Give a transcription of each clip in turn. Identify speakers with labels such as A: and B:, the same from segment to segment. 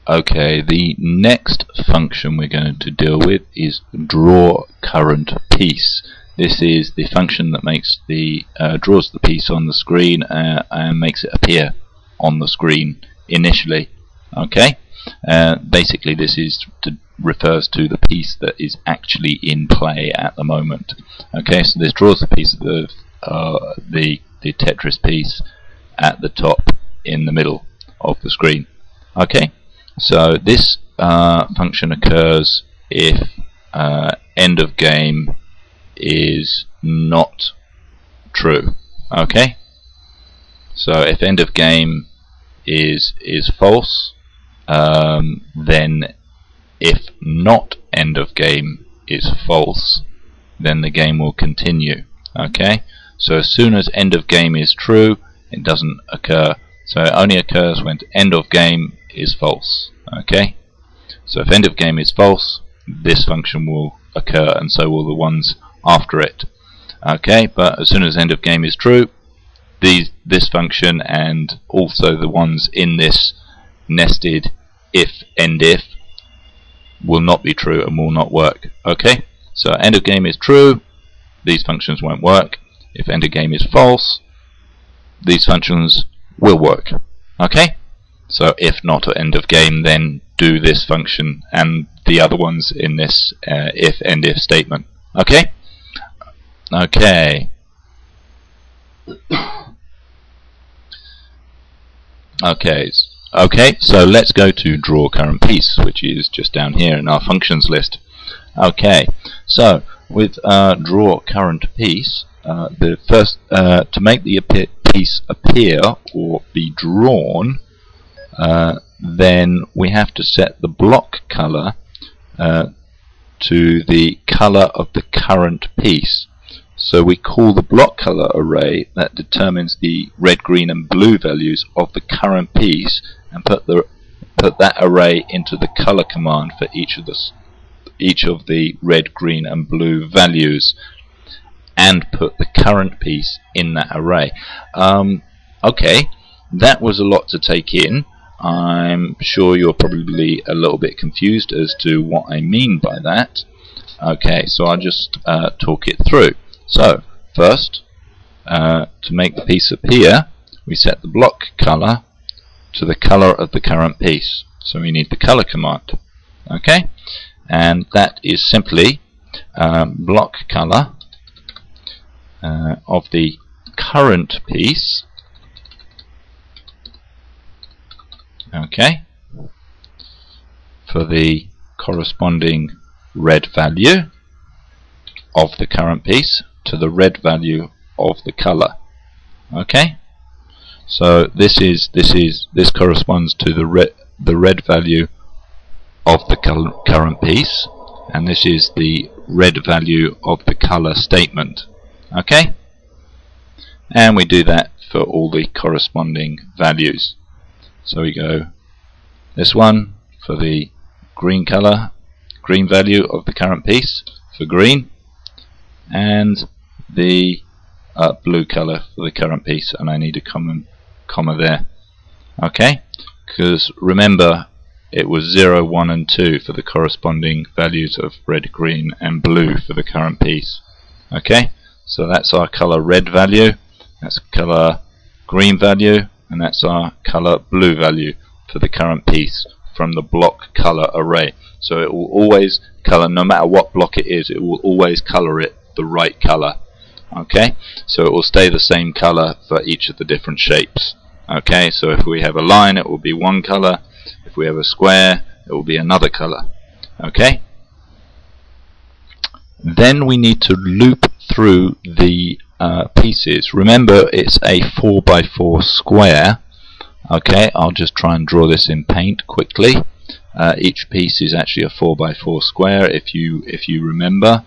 A: Okay, the next function we're going to deal with is DrawCurrentPiece. This is the function that makes the draws the piece on the screen and makes it appear on the screen initially. Okay, basically this refers to the piece that is actually in play at the moment. Okay, so this draws the piece of the Tetris piece at the top in the middle of the screen. Okay, so this function occurs if end of game is not true. Okay, so if end of game is false, then if not end of game is false, then the game will continue. Okay, so as soon as end of game is true, it doesn't occur. So it only occurs when end of game is false. Okay, so if end of game is false, this function will occur, and so will the ones after it. Okay, but as soon as end of game is true, this function and also the ones in this nested if end if will not be true and will not work. Okay, so end of game is true, these functions won't work. If end of game is false, these functions will work. Okay, so if not at end of game, then do this function and the other ones in this if end if statement. Okay. Okay. Okay, so let's go to DrawCurrentPiece, which is just down here in our functions list. Okay, so with DrawCurrentPiece, the first to make the piece appear or be drawn, then we have to set the block color to the color of the current piece. So we call the block color array that determines the red, green and blue values of the current piece, and put that array into the color command for each of the red, green and blue values, and put the current piece in that array. Okay, that was a lot to take in. I'm sure you're probably a little bit confused as to what I mean by that. Okay, so I'll just talk it through. So first, to make the piece appear, we set the block color to the color of the current piece. So we need the color command. Okay, and that is simply block color of the current piece. Okay, for the corresponding red value of the current piece to the red value of the color. Okay, so this corresponds to the red value of the current piece, and this is the red value of the color statement. Okay, and we do that for all the corresponding values. So we go this one for the green color, green value of the current piece for green, and the blue color for the current piece, and I need a comma there. Okay, because remember it was 0, 1 and 2 for the corresponding values of red, green and blue for the current piece. Okay, so that's our color red value, that's color green value, and that's our color blue value for the current piece from the block color array. So it will always color, no matter what block it is, it will always color it the right color. Okay, so it will stay the same color for each of the different shapes. Okay, so if we have a line, it will be one color. If we have a square, it will be another color. Okay, then we need to loop through the pieces. Remember, it's a 4x4 square. Okay, I'll just try and draw this in paint quickly. Each piece is actually a 4x4 square, if you remember.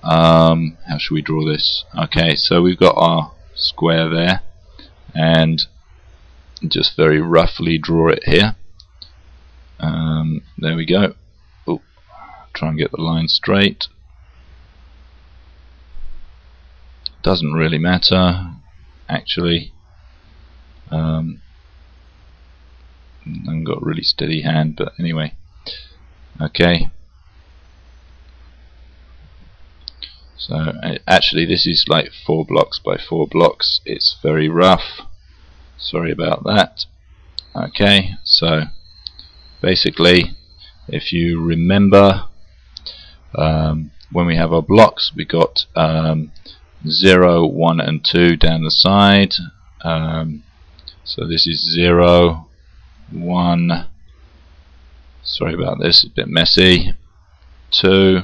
A: How should we draw this? Okay, so we've got our square there, and just very roughly draw it here. There we go. Ooh, try and get the line straight. Doesn't really matter, actually. I haven't got a really steady hand, but anyway. Okay. So actually this is like 4 blocks by 4 blocks. It's very rough. Sorry about that. Okay, so basically if you remember, when we have our blocks, we got 0, 1 and 2 down the side. So this is 0, 1, sorry about this, it's a bit messy, 2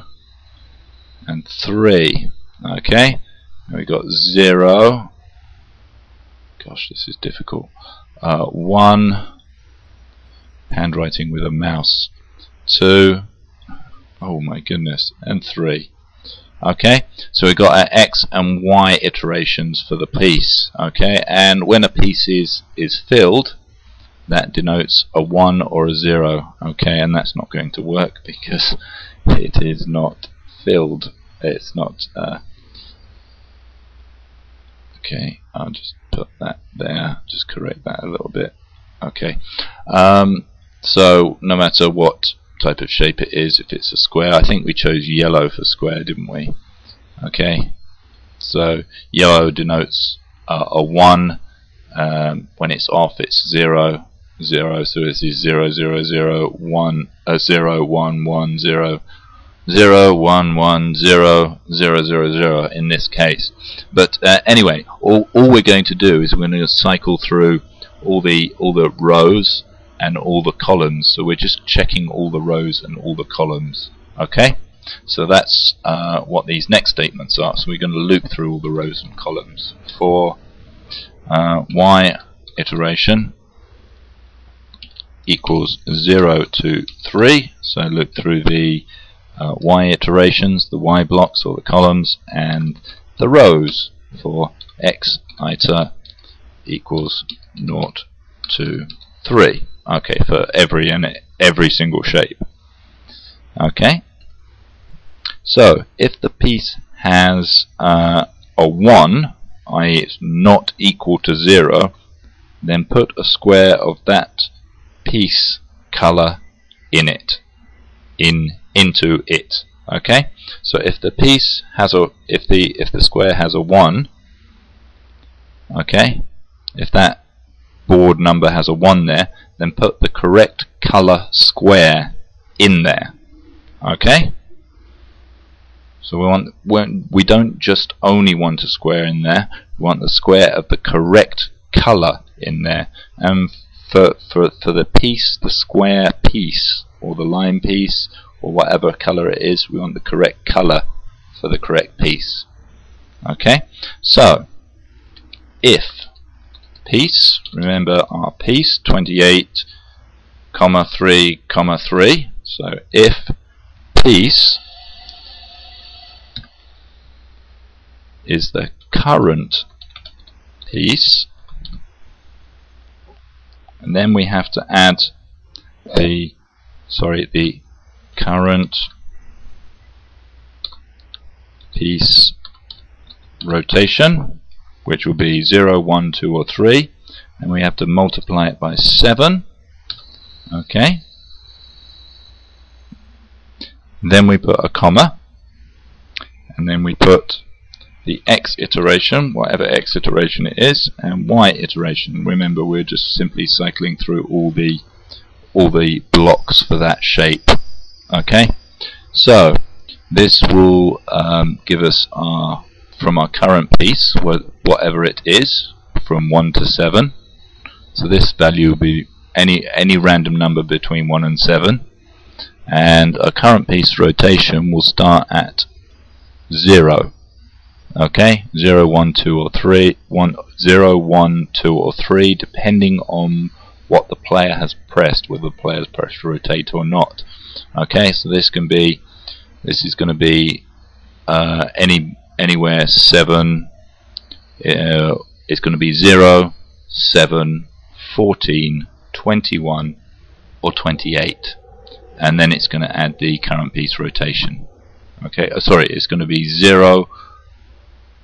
A: and 3. Okay, and we got 0, gosh this is difficult, 1, handwriting with a mouse, 2, oh my goodness, and 3. Okay, so we've got our X and Y iterations for the piece. Okay, and when a piece is filled, that denotes a 1 or a 0. Okay, and that's not going to work because it is not filled. It's not. Okay, I'll just put that there. Just correct that a little bit. Okay, so no matter what type of shape it is, if it's a square, I think we chose yellow for square, didn't we? Okay, so yellow denotes a 1, when it's off it's 0, 0, so this is 0, 0, 0, 1, 0, 1, 1, 0, 0, 1, 1, 0, 0, 0, 0 in this case. But anyway, all we're going to do is we're going to cycle through all the rows and all the columns, so we're just checking all the rows and all the columns. Okay, so that's what these next statements are. So we're going to loop through all the rows and columns. For Y iteration equals 0 to 3, so loop through the Y iterations, the Y blocks or the columns, and the rows for X iter equals 0 to 3. Okay, for every single shape. Okay, so if the piece has a 1, i.e. it's not equal to 0, then put a square of that piece color in it, into it. Okay, so if the piece has a if the square has a 1, okay, if that board number has a 1 there, then put the correct color square in there. Okay, so we don't just only want a square in there, we want the square of the correct color in there. And for the piece, the square piece or the line piece or whatever color it is, we want the correct color for the correct piece. Okay, so if piece, remember our piece 28, 3, 3. So if piece is the current piece, and then we have to add the current piece rotation, which will be 0, 1, 2 or 3, and we have to multiply it by 7. Okay, then we put a comma, and then we put the X iteration, whatever X iteration it is, and Y iteration. Remember, we're just simply cycling through all the blocks for that shape. Okay, so this will give us our, from our current piece, whatever it is, from 1 to 7. So this value will be any random number between 1 and 7, and a current piece rotation will start at 0. Okay, 0, 1, 2 or 3, 0, 1, 2 or 3, depending on what the player has pressed, whether the player has pressed rotate or not. Okay, so this is going to be anywhere 7. It's going to be 0, 7, 14, 21 or 28, and then it's going to add the current piece rotation. Okay, sorry, it's going to be 0,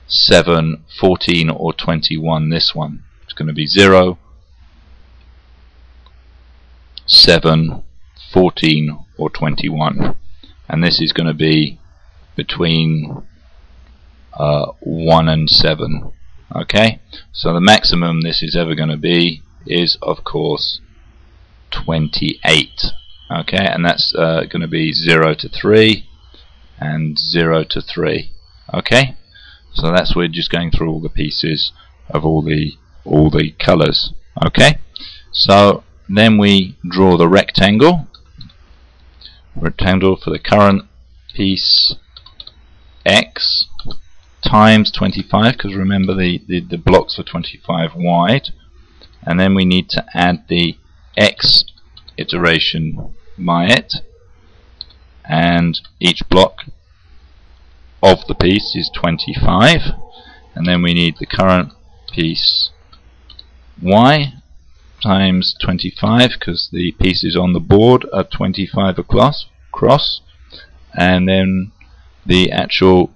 A: 7, 14 or 21. This one, it's going to be 0, 7, 14 or 21, and this is going to be between 1 and 7. Okay, so the maximum this is ever going to be is, of course, 28. Okay, and that's going to be 0 to 3 and 0 to 3. Okay, so that's, we're just going through all the pieces of all the colours. Okay, so then we draw the rectangle for the current piece X times 25, because remember the blocks are 25 wide, and then we need to add the X iteration by it, and each block of the piece is 25, and then we need the current piece Y times 25, because the pieces on the board are 25 across, and then the actual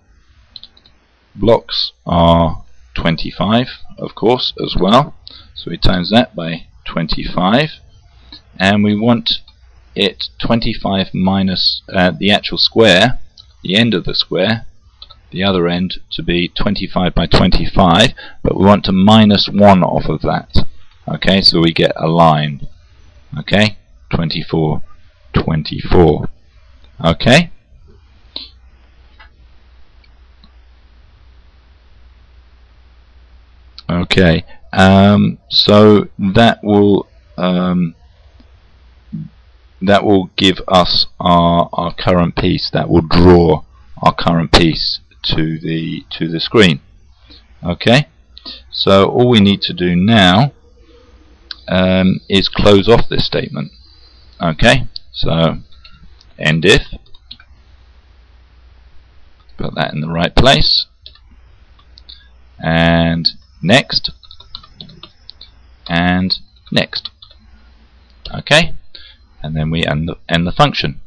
A: blocks are 25, of course, as well. So we times that by 25, and we want it 25 minus the actual square, the end of the square, the other end, to be 25 by 25, but we want to minus 1 off of that. Okay, so we get a line. Okay, 24, 24. Okay. Okay, so that will give us our current piece. That will draw our current piece to the screen. Okay, so all we need to do now is close off this statement. Okay, so end if, put that in the right place, and next, and next. Okay, and then we end the function.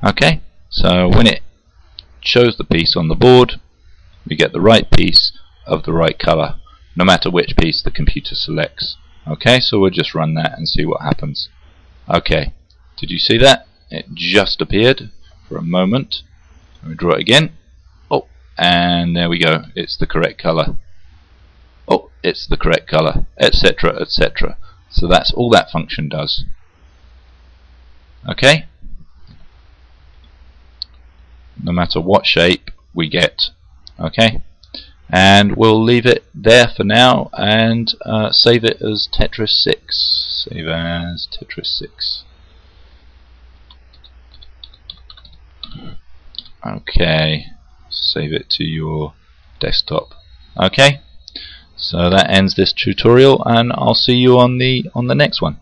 A: Okay, so when it shows the piece on the board, we get the right piece of the right color, no matter which piece the computer selects. Okay, so we'll just run that and see what happens. Okay, did you see that? It just appeared for a moment. Let me draw it again. Oh, and there we go. It's the correct color. Oh, it's the correct color, etc., etc. So that's all that function does. Okay? No matter what shape we get. Okay? And we'll leave it there for now and save it as Tetris 6. Save as Tetris 6. Okay, save it to your desktop. Okay, so that ends this tutorial, and I'll see you on the next one.